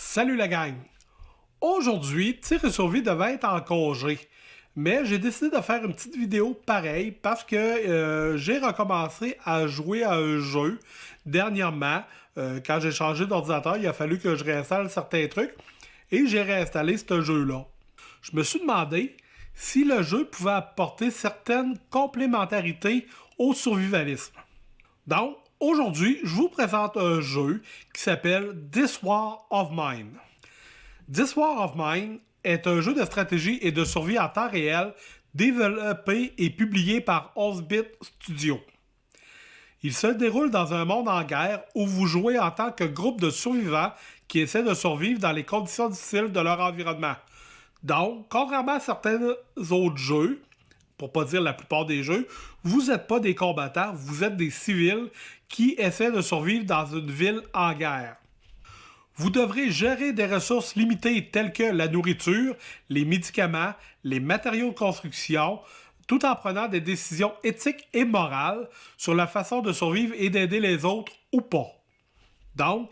Salut la gang! Aujourd'hui, Tir et Survie devait être en congé, mais j'ai décidé de faire une petite vidéo pareille parce que j'ai recommencé à jouer à un jeu dernièrement. Quand j'ai changé d'ordinateur, il a fallu que je réinstalle certains trucs et j'ai réinstallé ce jeu-là. Je me suis demandé si le jeu pouvait apporter certaines complémentarités au survivalisme. Donc, aujourd'hui, je vous présente un jeu qui s'appelle This War of Mine. This War of Mine est un jeu de stratégie et de survie en temps réel développé et publié par 11-bit Studio. Il se déroule dans un monde en guerre où vous jouez en tant que groupe de survivants qui essaient de survivre dans les conditions difficiles de leur environnement. Donc, contrairement à certains autres jeux, pour pas dire la plupart des jeux, vous n'êtes pas des combattants, vous êtes des civils qui essaient de survivre dans une ville en guerre. Vous devrez gérer des ressources limitées telles que la nourriture, les médicaments, les matériaux de construction, tout en prenant des décisions éthiques et morales sur la façon de survivre et d'aider les autres ou pas. Donc,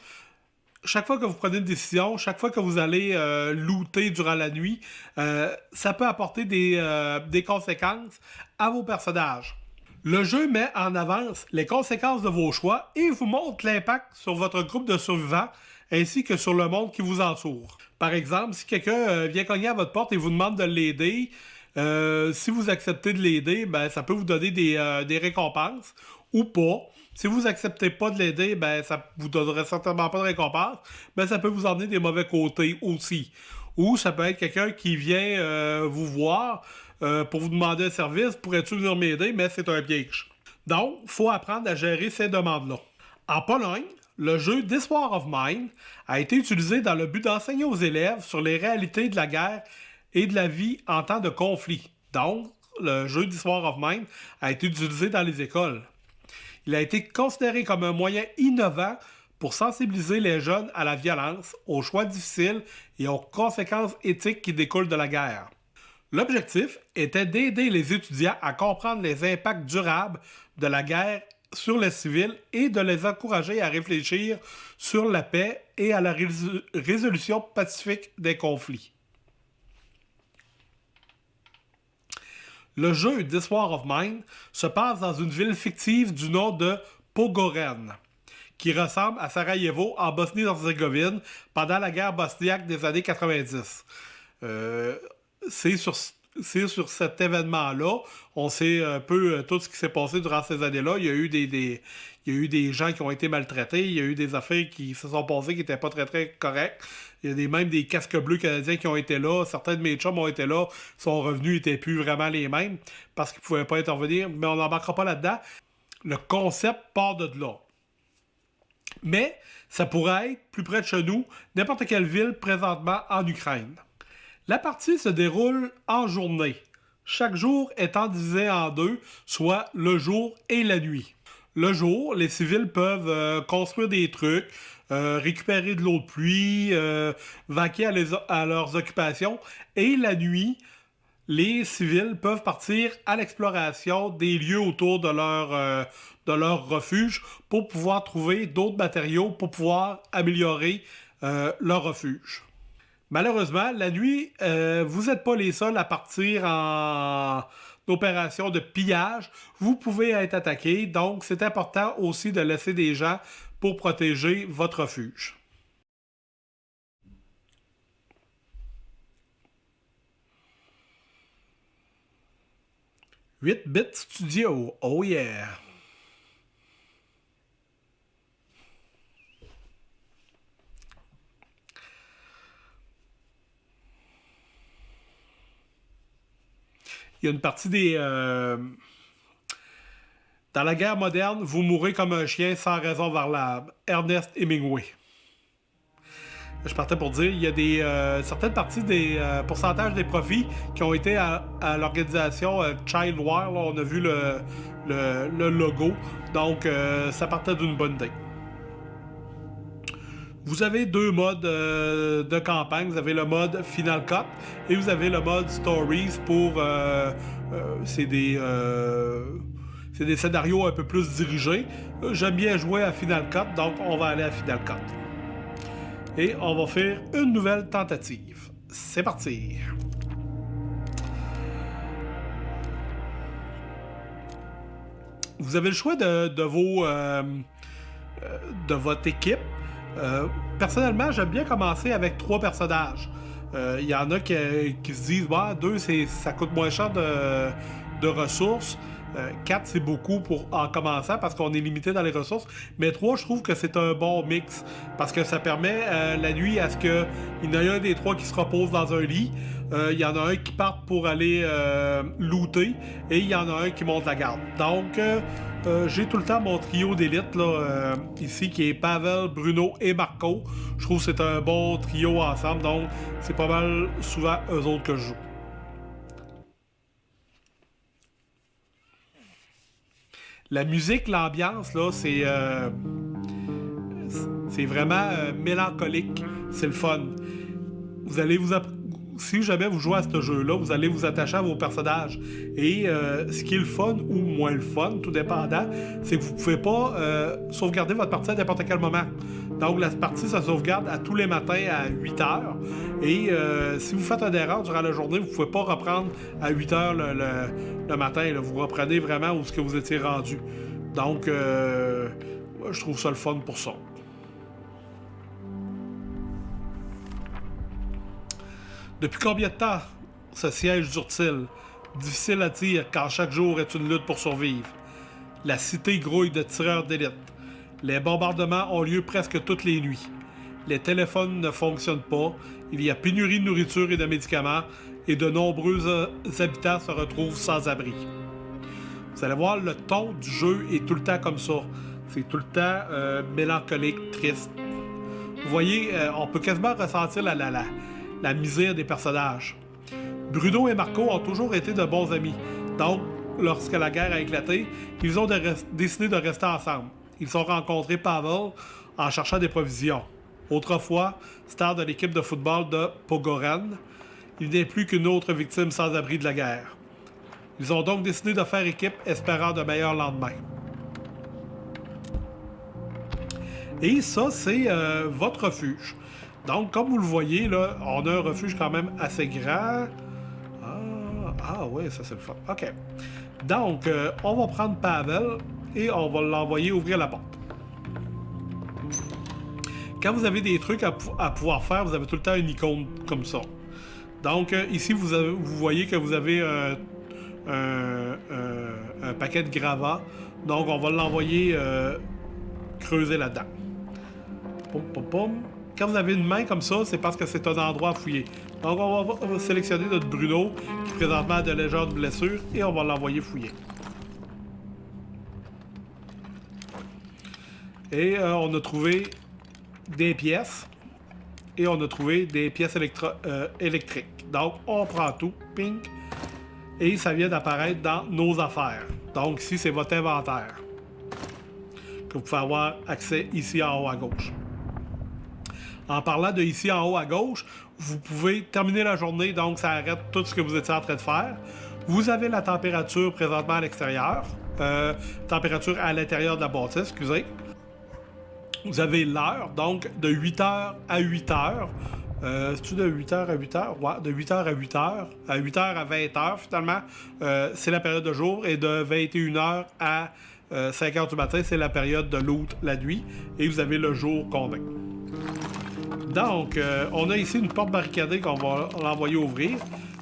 chaque fois que vous prenez une décision, chaque fois que vous allez looter durant la nuit, ça peut apporter des conséquences à vos personnages. Le jeu met en avance les conséquences de vos choix et vous montre l'impact sur votre groupe de survivants ainsi que sur le monde qui vous entoure. Par exemple, si quelqu'un vient cogner à votre porte et vous demande de l'aider, si vous acceptez de l'aider, ben, ça peut vous donner des récompenses ou pas. Si vous acceptez pas de l'aider, ben, ça vous donnerait certainement pas de récompense, mais ça peut vous emmener des mauvais côtés aussi. Ou ça peut être quelqu'un qui vient vous voir pour vous demander un service, pourrais-tu venir m'aider, mais c'est un piège. Donc, il faut apprendre à gérer ces demandes-là. En Pologne, le jeu This War of Mine a été utilisé dans le but d'enseigner aux élèves sur les réalités de la guerre et de la vie en temps de conflit. Donc, le jeu This War of Mine a été utilisé dans les écoles. Il a été considéré comme un moyen innovant pour sensibiliser les jeunes à la violence, aux choix difficiles et aux conséquences éthiques qui découlent de la guerre. L'objectif était d'aider les étudiants à comprendre les impacts durables de la guerre sur les civils et de les encourager à réfléchir sur la paix et à la résolution pacifique des conflits. Le jeu This War of Mine se passe dans une ville fictive du nom de Pogoren, qui ressemble à Sarajevo en Bosnie-Herzégovine pendant la guerre bosniaque des années 90. C'est sur cet événement-là, on sait un peu tout ce qui s'est passé durant ces années-là. Il y a eu il y a eu des gens qui ont été maltraités, il y a eu des affaires qui se sont passées qui n'étaient pas très très correctes. Il y a même des casques bleus canadiens qui ont été là. Certains de mes chums ont été là. Son revenu n'était plus vraiment les mêmes parce qu'ils ne pouvaient pas intervenir, mais on n'embarquera pas là-dedans. Le concept part de là. Mais ça pourrait être, plus près de chez nous, n'importe quelle ville présentement en Ukraine. La partie se déroule en journée, chaque jour étant divisé en deux, soit le jour et la nuit. Le jour, les civils peuvent construire des trucs, récupérer de l'eau de pluie, vaquer à leurs occupations, et la nuit, les civils peuvent partir à l'exploration des lieux autour de leur refuge pour pouvoir trouver d'autres matériaux pour pouvoir améliorer leur refuge. Malheureusement, la nuit, vous n'êtes pas les seuls à partir en opération de pillage. Vous pouvez être attaqué, donc c'est important aussi de laisser des gens pour protéger votre refuge. « 8-bit Studio, oh yeah! » Il y a une partie des... Dans la guerre moderne, vous mourrez comme un chien sans raison valable. Ernest Hemingway. Je partais pour dire, il y a certaines parties des pourcentages des profits qui ont été à l'organisation Childware. Là, on a vu le logo. Donc, ça partait d'une bonne idée. Vous avez deux modes de campagne. Vous avez le mode Final Cut et vous avez le mode Stories pour... c'est des scénarios un peu plus dirigés. J'aime bien jouer à Final Cut, donc on va aller à Final Cut. Et on va faire une nouvelle tentative. C'est parti! Vous avez le choix de votre équipe. Personnellement, j'aime bien commencer avec 3 personnages. Il y en a qui se disent bah, 2, ça coûte moins cher de ressources. 4, c'est beaucoup en commençant parce qu'on est limité dans les ressources. Mais 3, je trouve que c'est un bon mix parce que ça permet la nuit à ce qu'il y en ait un des 3 qui se repose dans un lit. Il y en a un qui part pour aller looter et il y en a un qui monte la garde. Donc, j'ai tout le temps mon trio d'élite là, ici qui est Pavel, Bruno et Marco. Je trouve que c'est un bon trio ensemble, donc c'est pas mal souvent eux autres que je joue. La musique, l'ambiance, là, c'est vraiment mélancolique. C'est le fun. Vous allez si jamais vous jouez à ce jeu-là, vous allez vous attacher à vos personnages. Et ce qui est le fun ou moins le fun, tout dépendant, c'est que vous pouvez pas sauvegarder votre partie à n'importe quel moment. Donc la partie se sauvegarde à tous les matins à 8h. Et si vous faites une erreur durant la journée, vous pouvez pas reprendre à 8h le matin. Là. Vous reprenez vraiment où ce que vous étiez rendu. Donc je trouve ça le fun pour ça. Depuis combien de temps ce siège dure-t-il? Difficile à dire car chaque jour est une lutte pour survivre. La cité grouille de tireurs d'élite. Les bombardements ont lieu presque toutes les nuits. Les téléphones ne fonctionnent pas. Il y a pénurie de nourriture et de médicaments et de nombreux habitants se retrouvent sans abri. Vous allez voir, le ton du jeu est tout le temps comme ça. C'est tout le temps mélancolique, triste. Vous voyez, on peut quasiment ressentir la misère des personnages. Bruno et Marco ont toujours été de bons amis. Donc, lorsque la guerre a éclaté, ils ont décidé de rester ensemble. Ils se sont rencontrés Pavel en cherchant des provisions. Autrefois, star de l'équipe de football de Pogoran, il n'est plus qu'une autre victime sans abri de la guerre. Ils ont donc décidé de faire équipe espérant de meilleurs lendemains. Et ça, c'est votre refuge. Donc, comme vous le voyez, là, on a un refuge quand même assez grand. Ah ouais, ça c'est le fun. OK. Donc, on va prendre Pavel et on va l'envoyer ouvrir la porte. Quand vous avez des trucs à pouvoir faire, vous avez tout le temps une icône comme ça. Donc, ici, vous voyez que vous avez un paquet de gravats. Donc, on va l'envoyer creuser là-dedans. Pom, pom, pom. Quand vous avez une main comme ça, c'est parce que c'est un endroit à fouiller. Donc, on va sélectionner notre Bruno, qui présentement a de légères blessures, et on va l'envoyer fouiller. Et on a trouvé des pièces, et on a trouvé des pièces électriques. Donc, on prend tout, ping, et ça vient d'apparaître dans nos affaires. Donc, ici, c'est votre inventaire, que vous pouvez avoir accès ici en haut à gauche. En parlant de ici en haut à gauche, vous pouvez terminer la journée, donc ça arrête tout ce que vous étiez en train de faire. Vous avez la température présentement à l'extérieur, température à l'intérieur de la bâtisse, excusez. Vous avez l'heure, donc de 8h à 8h. C'est-tu de 8h à 8h? Ouais, de 8h à 8h. À 8h à 20h, finalement, c'est la période de jour. Et de 21h à 5h du matin, c'est la période de loot la nuit. Et vous avez le jour complet. Donc, on a ici une porte barricadée qu'on va l'envoyer ouvrir.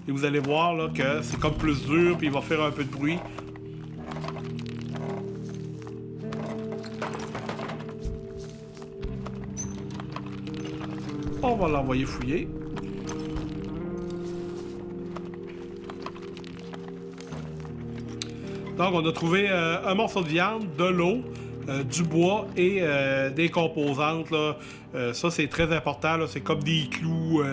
Et vous allez voir là, que c'est comme plus dur, puis il va faire un peu de bruit. On va l'envoyer fouiller. Donc, on a trouvé un morceau de viande, de l'eau, du bois et des composantes. Là. Ça, c'est très important. Là. C'est comme des clous,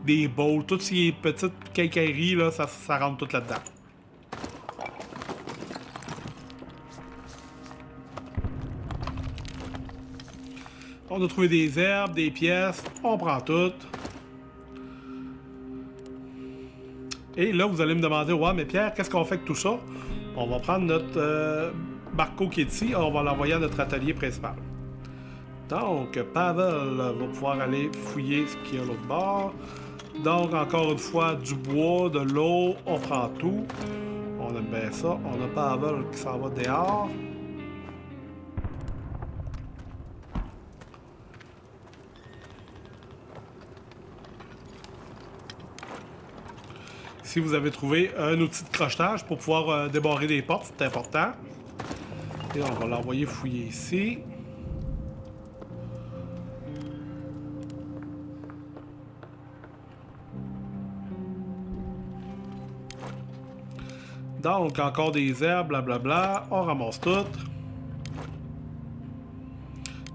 des bowls, toutes ces petites quincailleries, là, ça rentre tout là-dedans. On a trouvé des herbes, des pièces, on prend toutes. Et là, vous allez me demander, ouais, mais Pierre, qu'est-ce qu'on fait avec tout ça? On va prendre notre Marco qui est ici, on va l'envoyer à notre atelier principal. Donc, Pavel va pouvoir aller fouiller ce qu'il y a à l'autre bord. Donc, encore une fois, du bois, de l'eau, on prend tout. On aime bien ça. On a Pavel qui s'en va dehors. Ici, vous avez trouvé un outil de crochetage pour pouvoir débarrer des portes, c'est important. Et on va l'envoyer fouiller ici. Donc, encore des herbes, blablabla. On ramasse tout.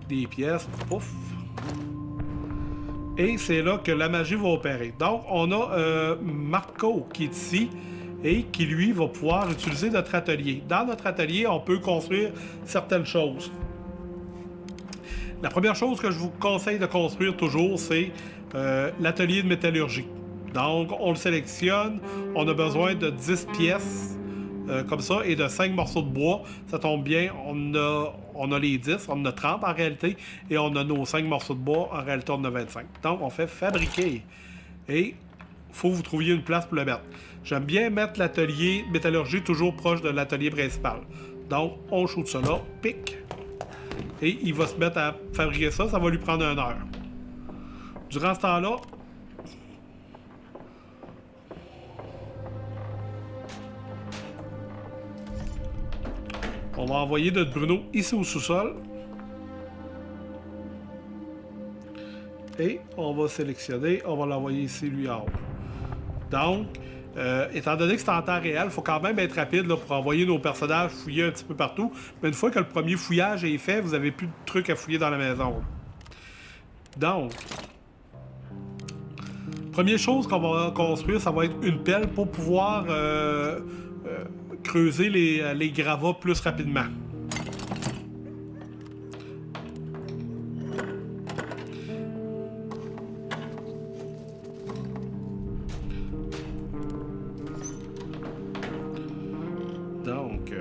Des pièces, pouf. Et c'est là que la magie va opérer. Donc, on a Marco qui est ici et qui, lui, va pouvoir utiliser notre atelier. Dans notre atelier, on peut construire certaines choses. La première chose que je vous conseille de construire toujours, c'est l'atelier de métallurgie. Donc, on le sélectionne. On a besoin de 10 pièces comme ça et de 5 morceaux de bois. Ça tombe bien, on a les 10, on en a 30 en réalité, et on a nos 5 morceaux de bois, en réalité on en a 25. Donc, on fait fabriquer. Et il faut que vous trouviez une place pour le mettre. J'aime bien mettre l'atelier métallurgie toujours proche de l'atelier principal. Donc, on shoot ça là, pic. Et il va se mettre à fabriquer ça, ça va lui prendre 1 heure. Durant ce temps-là, on va envoyer notre Bruno ici au sous-sol. Et on va sélectionner, on va l'envoyer ici, lui, en haut. Donc, étant donné que c'est en temps réel, il faut quand même être rapide là, pour envoyer nos personnages fouiller un petit peu partout. Mais une fois que le premier fouillage est fait, vous n'avez plus de trucs à fouiller dans la maison. Donc, première chose qu'on va construire, ça va être une pelle pour pouvoir creuser les gravats plus rapidement. Donc,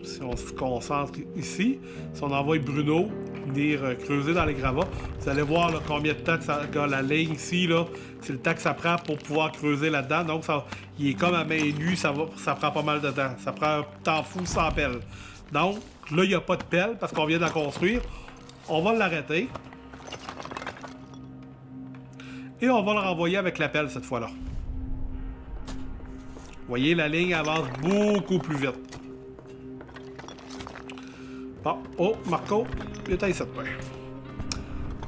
si on se concentre ici, si on envoie Bruno venir creuser dans les gravats, vous allez voir là, combien de temps que ça, la ligne ici, là, c'est le temps que ça prend pour pouvoir creuser là-dedans. Donc, ça, il est comme à main nue, ça prend pas mal de temps. Ça prend un temps fou sans pelle. Donc, là, il n'y a pas de pelle parce qu'on vient de la construire. On va l'arrêter. Et on va le renvoyer avec la pelle cette fois-là. Vous voyez, la ligne avance beaucoup plus vite. Bon, oh, Marco, il est ici.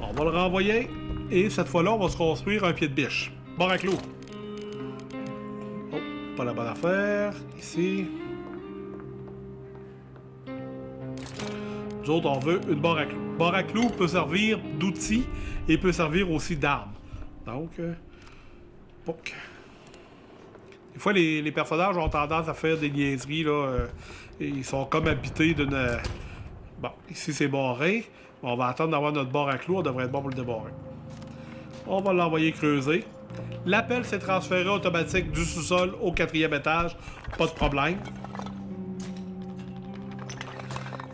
On va le renvoyer. Et cette fois-là, on va se construire un pied de biche. Barre à clous. Oh, pas la bonne affaire. Ici. Nous autres, on veut une barre à clous. Barre à clous peut servir d'outil et peut servir aussi d'arme. Donc, poc. Des fois, les personnages ont tendance à faire des niaiseries, là. Ils sont comme habités d'une... Bon, ici, c'est barré. On va attendre d'avoir notre barre à clous. On devrait être bon pour le débarrer. On va l'envoyer creuser. La pelle s'est transférée automatique du sous-sol au 4e étage. Pas de problème.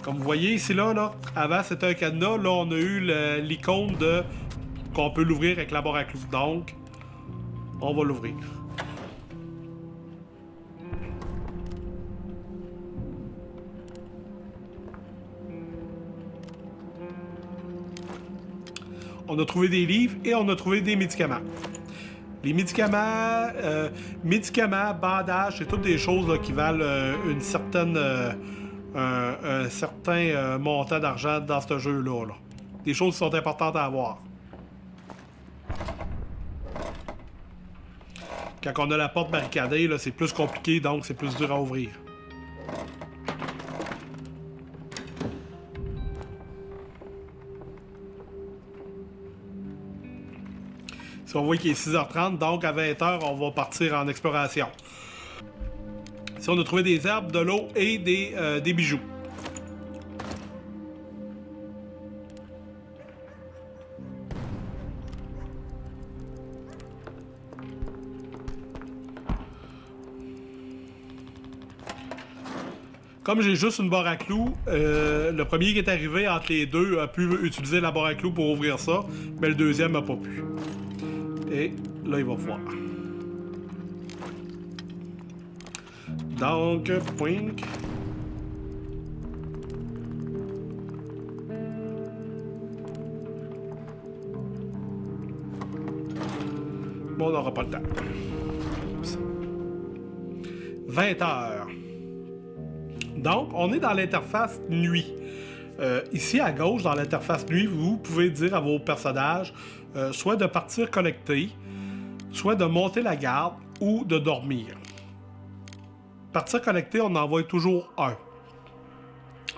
Comme vous voyez ici, là, avant, c'était un cadenas. Là, on a eu l'icône de... qu'on peut l'ouvrir avec la barre à clous. Donc, on va l'ouvrir. On a trouvé des livres et on a trouvé des médicaments. Les médicaments, bandages, c'est toutes des choses là, qui valent une certaine, un certain montant d'argent dans ce jeu-là. Là. Des choses qui sont importantes à avoir. Quand on a la porte barricadée, là, c'est plus compliqué, donc c'est plus dur à ouvrir. Si on voit qu'il est 6h30, donc à 20h, on va partir en exploration. Si on a trouvé des herbes, de l'eau et des bijoux. Comme j'ai juste une barre à clous, le premier qui est arrivé entre les deux a pu utiliser la barre à clous pour ouvrir ça, mais le deuxième n'a pas pu. Et là, il va voir. Donc, poink. Bon, on n'aura pas le temps. 20 heures. Donc, on est dans l'interface nuit. Ici, à gauche, dans l'interface nuit, vous pouvez dire à vos personnages soit de partir collecter, soit de monter la garde ou de dormir. Partir collecter, on envoie toujours un.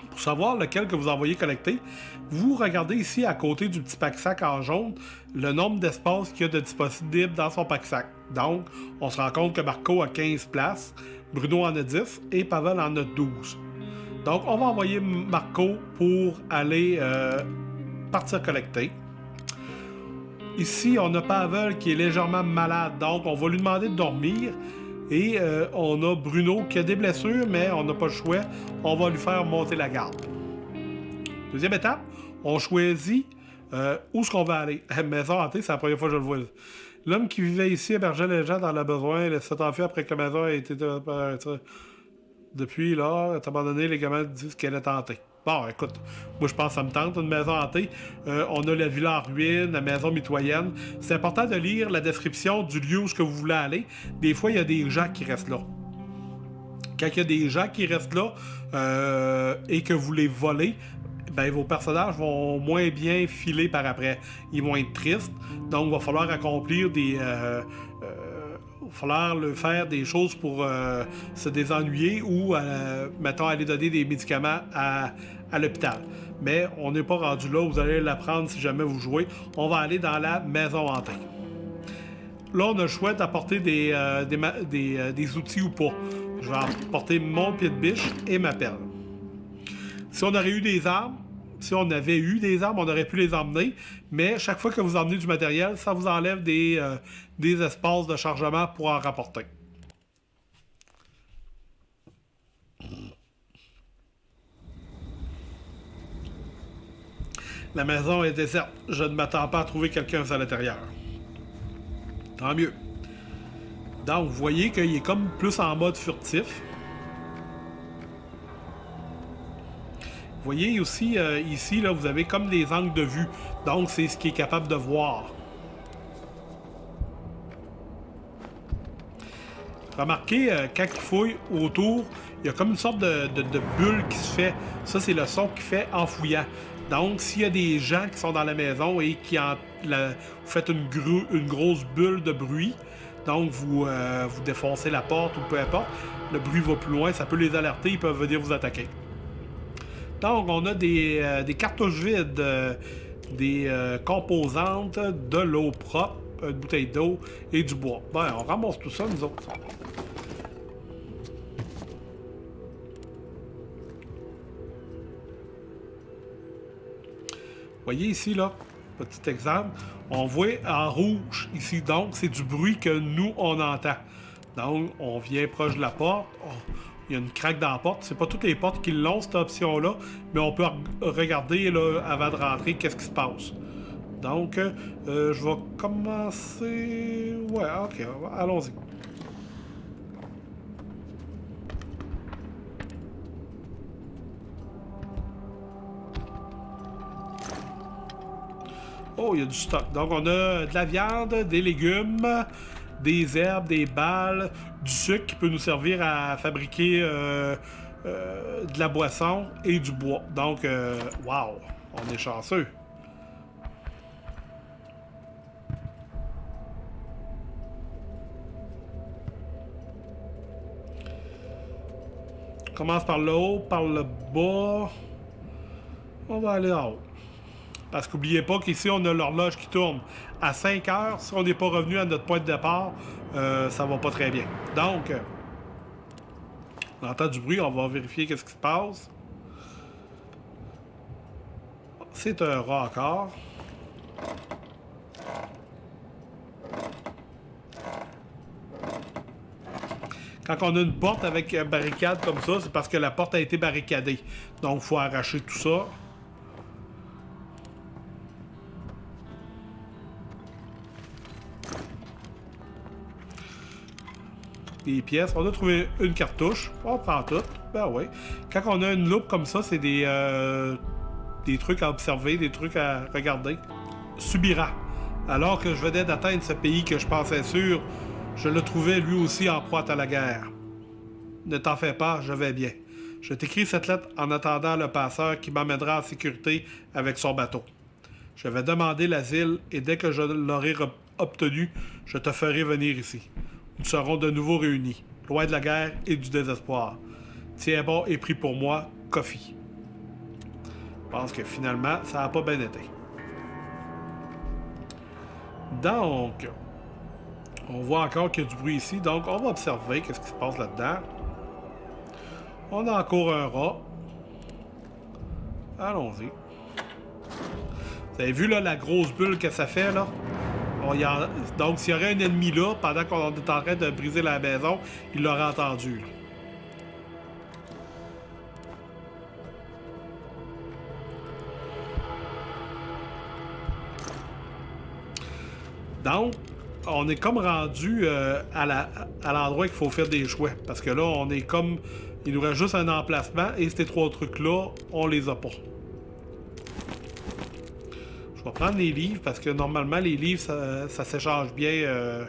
Pour savoir lequel que vous envoyez collecter, vous regardez ici à côté du petit pack-sac en jaune le nombre d'espaces qu'il y a de disponibles dans son pack-sac. Donc, on se rend compte que Marco a 15 places, Bruno en a 10 et Pavel en a 12. Donc, on va envoyer Marco pour aller partir collecter. Ici, on a Pavel qui est légèrement malade, donc on va lui demander de dormir. Et on a Bruno qui a des blessures, mais on n'a pas le choix. On va lui faire monter la garde. Deuxième étape, on choisit où est-ce qu'on va aller. Maison hantée, c'est la première fois que je le vois. L'homme qui vivait ici hébergeait les gens dans le besoin. Il s'est enfui après que la maison a été... Depuis là, abandonné, les gamins disent qu'elle est hantée. Bon, écoute, moi je pense que ça me tente, une maison hantée. On a la villa en ruine, la maison mitoyenne. C'est important de lire la description du lieu où ce que vous voulez aller. Des fois, il y a des gens qui restent là. Quand il y a des gens qui restent là et que vous les volez, ben, vos personnages vont moins bien filer par après. Ils vont être tristes, donc il va falloir accomplir des... il va falloir faire des choses pour se désennuyer ou, mettons, aller donner des médicaments à l'hôpital. Mais on n'est pas rendu là, vous allez l'apprendre si jamais vous jouez. On va aller dans la maison hantée. Là, on a le choix d'apporter des outils ou pas. Je vais apporter mon pied de biche et ma pelle. Si on aurait eu des armes, si on avait eu des armes, on aurait pu les emmener, mais chaque fois que vous emmenez du matériel, ça vous enlève des espaces de chargement pour en rapporter. La maison est déserte. Je ne m'attends pas à trouver quelqu'un à l'intérieur. Tant mieux. Donc, vous voyez qu'il est comme plus en mode furtif. Vous voyez aussi, ici, là, vous avez comme des angles de vue. Donc, c'est ce qu'il est capable de voir. Remarquez, quand il fouille autour, il y a comme une sorte de bulle qui se fait. Ça, c'est le son qu'il fait en fouillant. Donc, s'il y a des gens qui sont dans la maison et qui vous faites une grosse bulle de bruit, donc vous défoncez la porte ou peu importe, le bruit va plus loin, ça peut les alerter, ils peuvent venir vous attaquer. Donc, on a des cartouches vides, des composantes, de l'eau propre, une bouteille d'eau et du bois. Ben, on ramasse tout ça, nous autres. Vous voyez ici, là, petit exemple, on voit en rouge ici, donc c'est du bruit que nous, on entend. Donc, on vient proche de la porte, il y a une craque dans la porte. C'est pas toutes les portes qui l'ont, cette option-là, mais on peut regarder, là, avant de rentrer, qu'est-ce qui se passe. Donc, je vais commencer... Ouais, ok, allons-y. Oh, il y a du stock. Donc, on a de la viande, des légumes, des herbes, des balles, du sucre qui peut nous servir à fabriquer de la boisson et du bois. Donc, wow, on est chanceux. On commence par le haut, par le bas. On va aller en haut. Parce qu'oubliez pas qu'ici, on a l'horloge qui tourne. À 5 heures, si on n'est pas revenu à notre point de départ, ça va pas très bien. Donc, on entend du bruit, on va vérifier qu'est-ce qui se passe. C'est un rat encore. Quand on a une porte avec barricade comme ça, c'est parce que la porte a été barricadée. Donc, il faut arracher tout ça. Des pièces. On a trouvé une cartouche. On prend tout. Ben oui. Quand on a une loupe comme ça, c'est des trucs à observer, des trucs à regarder. Subira. Alors que je venais d'atteindre ce pays que je pensais sûr, je le trouvais lui aussi en proie à la guerre. Ne t'en fais pas, je vais bien. Je t'écris cette lettre en attendant le passeur qui m'emmènera en sécurité avec son bateau. Je vais demander l'asile et dès que je l'aurai obtenu, je te ferai venir ici. Nous serons de nouveau réunis, loin de la guerre et du désespoir. Tiens bon et prie pour moi, Kofi. Je pense que finalement, ça n'a pas bien été. Donc, on voit encore qu'il y a du bruit ici, donc on va observer qu'est-ce qui se passe là-dedans. On a encore un rat. Allons-y. Vous avez vu là la grosse bulle que ça fait là? Donc s'il y aurait un ennemi là, pendant qu'on est en train de briser la maison, il l'aurait entendu. Là. Donc, on est comme rendu à l'endroit qu'il faut faire des choix. Parce que là, on est comme... Il nous reste juste un emplacement et ces trois trucs-là, on les a pas. Je vais prendre les livres parce que normalement, les livres, ça s'échange bien.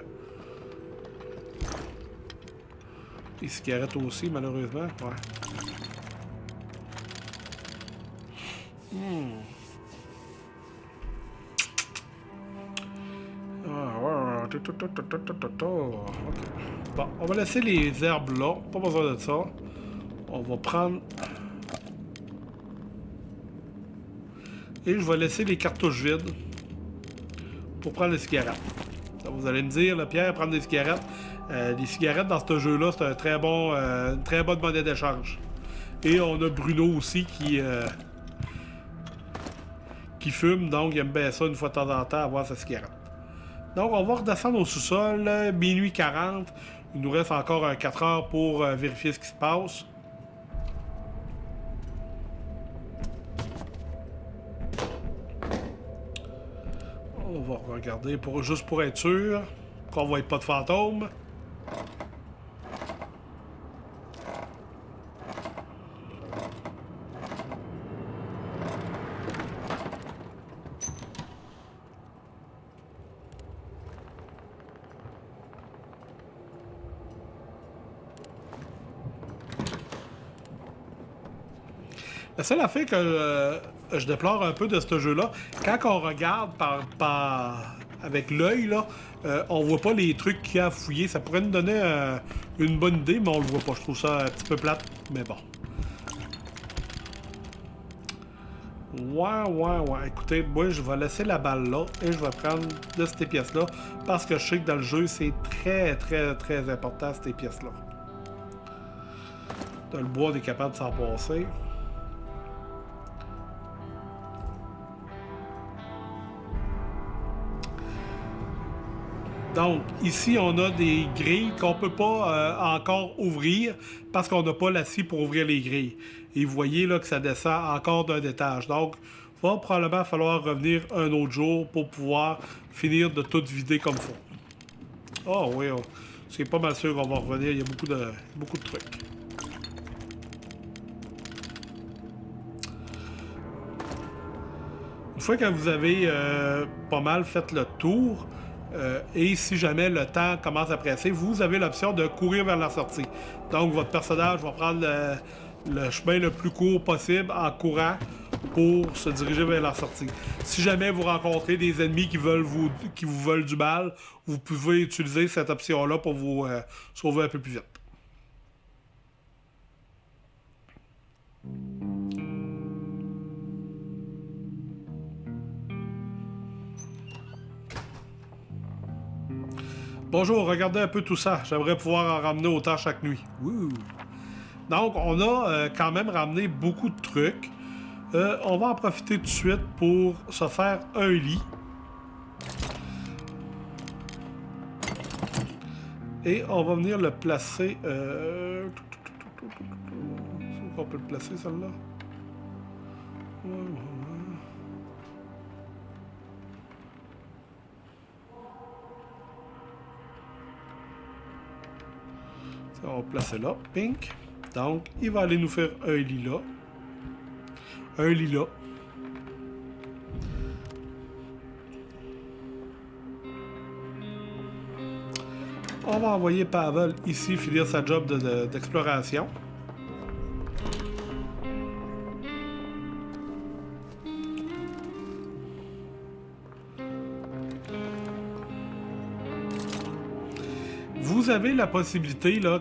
Les cigarettes aussi, malheureusement. Ouais. Okay. Bon, on va laisser les herbes là. Pas besoin de ça. On va prendre... Et je vais laisser les cartouches vides pour prendre les cigarettes. Vous allez me dire, là, Pierre, prendre des cigarettes. Les cigarettes dans ce jeu-là, c'est un une très bonne monnaie d'échange. Et on a Bruno aussi qui fume, donc il aime bien ça une fois de temps en temps, avoir sa cigarette. Donc on va redescendre au sous-sol, minuit 40. Il nous reste encore 4 heures pour vérifier ce qui se passe. On va regarder juste pour être sûr qu'on ne voit pas de fantômes. La seule affaire que je déplore un peu de ce jeu-là, quand on regarde avec l'œil, là, on voit pas les trucs qu'il y a à fouiller. Ça pourrait nous donner une bonne idée, mais on le voit pas. Je trouve ça un petit peu plate, mais bon. Ouais. Écoutez, moi, je vais laisser la balle là et je vais prendre de ces pièces-là parce que je sais que dans le jeu, c'est très important, ces pièces-là. Dans le bois, on est capable de s'en passer. Donc, ici, on a des grilles qu'on ne peut pas encore ouvrir parce qu'on n'a pas la scie pour ouvrir les grilles. Et vous voyez là que ça descend encore d'un étage. Donc, il va probablement falloir revenir un autre jour pour pouvoir finir de tout vider comme il faut. Ah oui, c'est pas mal sûr qu'on va revenir. Il y a beaucoup de trucs. Une fois que vous avez pas mal fait le tour, et si jamais le temps commence à presser, vous avez l'option de courir vers la sortie. Donc, votre personnage va prendre le chemin le plus court possible en courant pour se diriger vers la sortie. Si jamais vous rencontrez des ennemis qui vous veulent du mal, vous pouvez utiliser cette option-là pour vous sauver un peu plus vite. Bonjour, regardez un peu tout ça. J'aimerais pouvoir en ramener autant chaque nuit. Ouh. Donc, on a quand même ramené beaucoup de trucs. On va en profiter tout de suite pour se faire un lit. Et on va venir le placer... on peut le placer, celle-là? On va le placer là, pink. Donc, il va aller nous faire un lilas. Un lilas. On va envoyer Pavel ici finir sa job d'exploration. Vous avez la possibilité, là,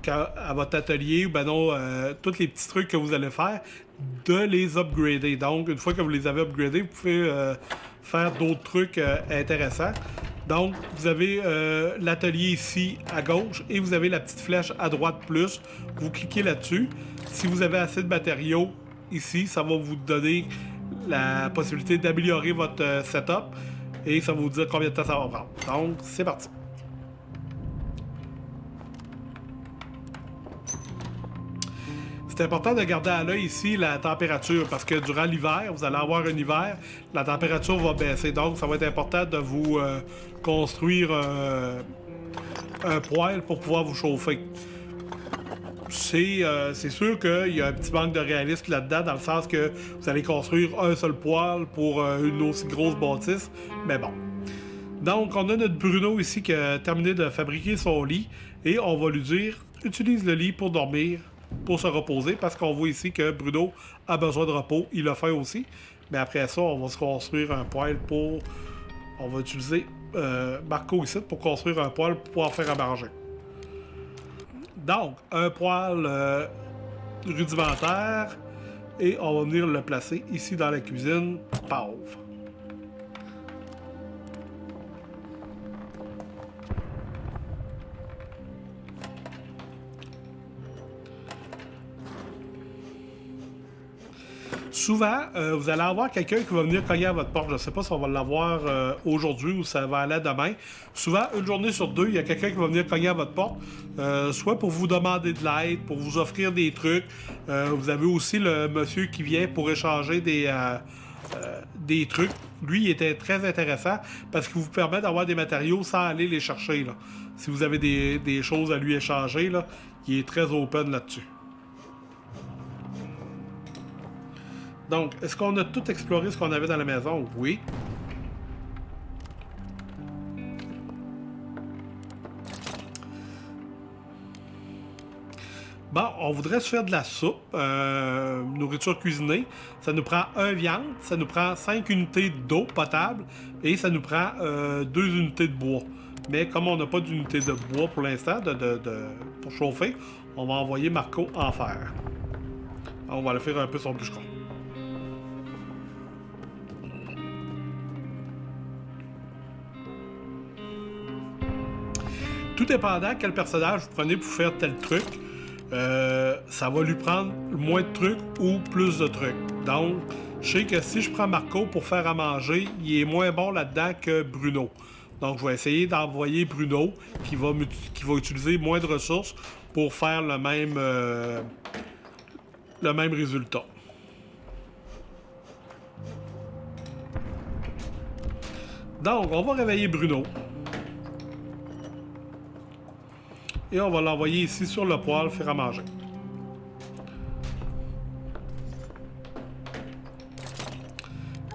à votre atelier, ou ben non, tous les petits trucs que vous allez faire, de les upgrader. Donc, une fois que vous les avez upgradés, vous pouvez faire d'autres trucs intéressants. Donc, vous avez l'atelier ici à gauche et vous avez la petite flèche à droite plus. Vous cliquez là-dessus. Si vous avez assez de matériaux ici, ça va vous donner la possibilité d'améliorer votre setup et ça va vous dire combien de temps ça va prendre. Donc, c'est parti. C'est important de garder à l'œil ici la température parce que durant l'hiver, vous allez avoir un hiver, la température va baisser. Donc, ça va être important de vous construire un poêle pour pouvoir vous chauffer. C'est sûr qu'il y a un petit manque de réalisme là-dedans, dans le sens que vous allez construire un seul poêle pour une aussi grosse bâtisse, mais bon. Donc, on a notre Bruno ici qui a terminé de fabriquer son lit et on va lui dire « Utilise le lit pour dormir ». Pour se reposer, parce qu'on voit ici que Bruno a besoin de repos, il l'a fait aussi. Mais après ça, on va se construire un poêle pour... On va utiliser Marco ici pour construire un poêle pour pouvoir faire à manger. Donc, un poêle rudimentaire, et on va venir le placer ici dans la cuisine. Pauvre. Souvent, vous allez avoir quelqu'un qui va venir cogner à votre porte. Je ne sais pas si on va l'avoir aujourd'hui ou ça va aller demain. Souvent, une journée sur deux, il y a quelqu'un qui va venir cogner à votre porte, soit pour vous demander de l'aide, pour vous offrir des trucs. Vous avez aussi le monsieur qui vient pour échanger des trucs. Lui, il était très intéressant parce qu'il vous permet d'avoir des matériaux sans aller les chercher, là. Si vous avez des choses à lui échanger, là, il est très open là-dessus. Donc, est-ce qu'on a tout exploré ce qu'on avait dans la maison? Oui. Bon, on voudrait se faire de la soupe, nourriture cuisinée. Ça nous prend 1 viande, ça nous prend 5 unités d'eau potable et ça nous prend 2 unités de bois. Mais comme on n'a pas d'unité de bois pour l'instant pour chauffer, on va envoyer Marco en faire. On va le faire un peu son bûcheron. Tout dépendant quel personnage vous prenez pour faire tel truc, ça va lui prendre moins de trucs ou plus de trucs. Donc, je sais que si je prends Marco pour faire à manger, il est moins bon là-dedans que Bruno. Donc, je vais essayer d'envoyer Bruno qui va utiliser moins de ressources pour faire le même résultat. Donc, on va réveiller Bruno. Et on va l'envoyer ici sur le poêle faire à manger.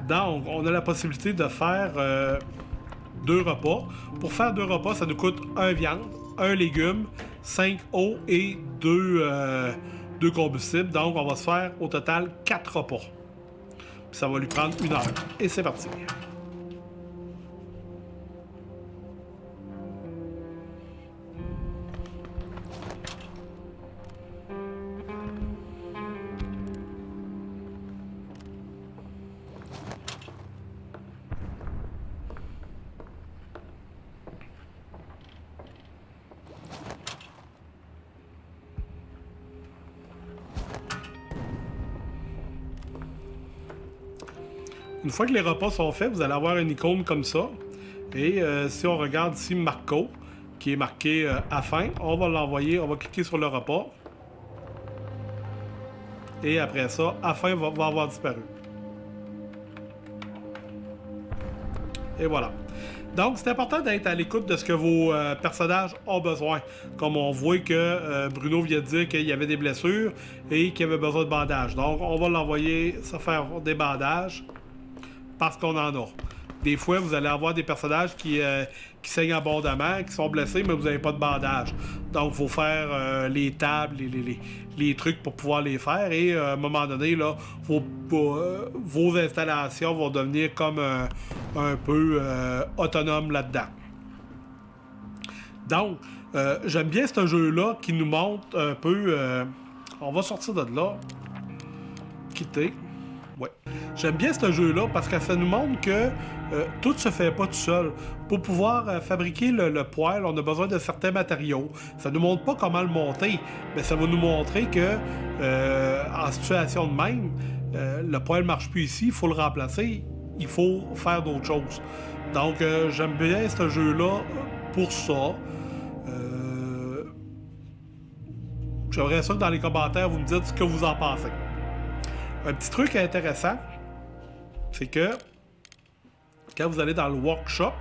Donc, on a la possibilité de faire 2 repas. Pour faire 2 repas, ça nous coûte 1 viande, 1 légume, 5 eaux et 2 combustibles. Donc, on va se faire au total 4 repas. Puis ça va lui prendre 1 heure. Et c'est parti. Une fois que les repas sont faits, vous allez avoir une icône comme ça. Et si on regarde ici Marco, qui est marqué à fin. On va l'envoyer, on va cliquer sur le repas. Et après ça, à fin va avoir disparu. Et voilà. Donc, c'est important d'être à l'écoute de ce que vos personnages ont besoin. Comme on voit que Bruno vient de dire qu'il y avait des blessures et qu'il avait besoin de bandages. Donc, on va l'envoyer se faire des bandages parce qu'on en a. Des fois, vous allez avoir des personnages qui saignent abondamment, qui sont blessés, mais vous n'avez pas de bandage. Donc, il faut faire les tables, les trucs pour pouvoir les faire. Et à un moment donné, là, vos installations vont devenir comme un peu autonomes là-dedans. Donc, j'aime bien ce jeu-là qui nous montre un peu... on va sortir de là. Quitter. Ouais. J'aime bien ce jeu-là parce que ça nous montre que tout se fait pas tout seul. Pour pouvoir fabriquer le poêle, on a besoin de certains matériaux. Ça nous montre pas comment le monter, mais ça va nous montrer que en situation de même, le poêle marche plus ici, il faut le remplacer, il faut faire d'autres choses. Donc j'aime bien ce jeu-là pour ça. J'aimerais ça que dans les commentaires, vous me dites ce que vous en pensez. Un petit truc intéressant, c'est que quand vous allez dans le workshop,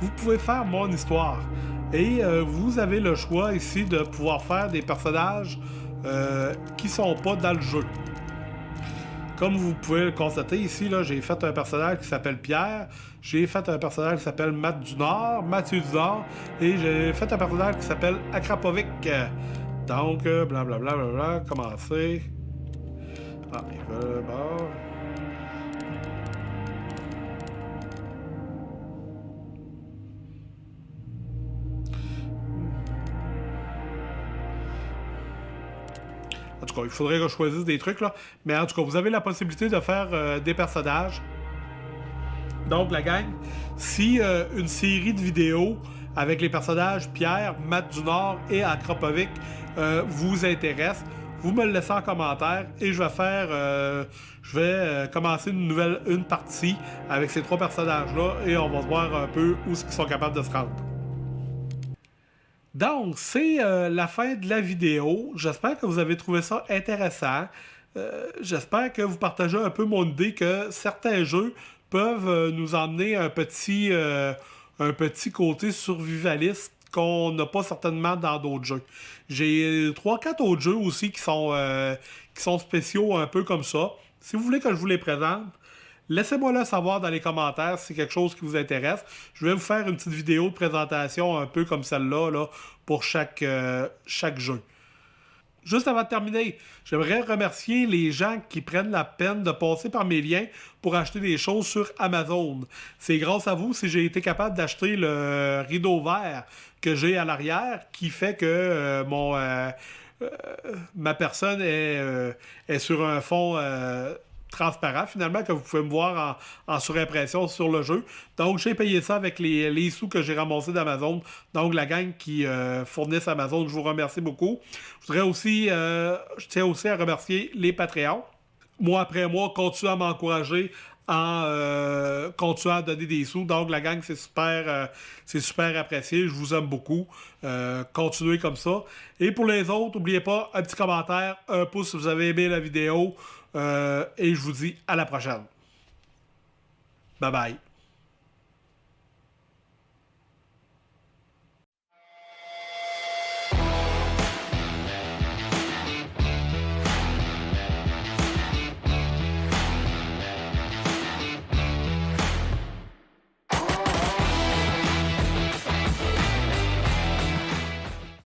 vous pouvez faire mon histoire. Et vous avez le choix ici de pouvoir faire des personnages qui sont pas dans le jeu. Comme vous pouvez le constater ici, là, j'ai fait un personnage qui s'appelle Pierre, j'ai fait un personnage qui s'appelle Mathieu du Nord, et j'ai fait un personnage qui s'appelle Akrapovic. Donc, blablabla, commencer. Ah, il veut bon. En tout cas, il faudrait que je choisisse des trucs, là. Mais en tout cas, vous avez la possibilité de faire des personnages. Donc, la gang, si une série de vidéos avec les personnages Pierre, Matt du Nord et Akrapovic vous intéresse, vous me le laissez en commentaire et je vais commencer une partie avec ces trois personnages-là et on va voir un peu où ils sont capables de se rendre. Donc, c'est la fin de la vidéo. J'espère que vous avez trouvé ça intéressant. J'espère que vous partagez un peu mon idée que certains jeux peuvent nous emmener un petit côté survivaliste qu'on n'a pas certainement dans d'autres jeux. J'ai 3-4 autres jeux aussi qui sont spéciaux un peu comme ça. Si vous voulez que je vous les présente, laissez-moi le savoir dans les commentaires si c'est quelque chose qui vous intéresse. Je vais vous faire une petite vidéo de présentation un peu comme celle-là là, pour chaque jeu. Juste avant de terminer, j'aimerais remercier les gens qui prennent la peine de passer par mes liens pour acheter des choses sur Amazon. C'est grâce à vous si j'ai été capable d'acheter le rideau vert que j'ai à l'arrière qui fait que ma personne est sur un fond transparent finalement que vous pouvez me voir en surimpression sur le jeu. Donc j'ai payé ça avec les sous que j'ai ramassés d'Amazon. Donc la gang qui fournissent Amazon, je vous remercie beaucoup. Je tiens aussi à remercier les Patreons. Mois après mois, continuez à m'encourager en continuant à donner des sous. Donc la gang, c'est super apprécié. Je vous aime beaucoup. Continuez comme ça. Et pour les autres, n'oubliez pas, un petit commentaire, un pouce si vous avez aimé la vidéo. Et je vous dis à la prochaine. Bye bye.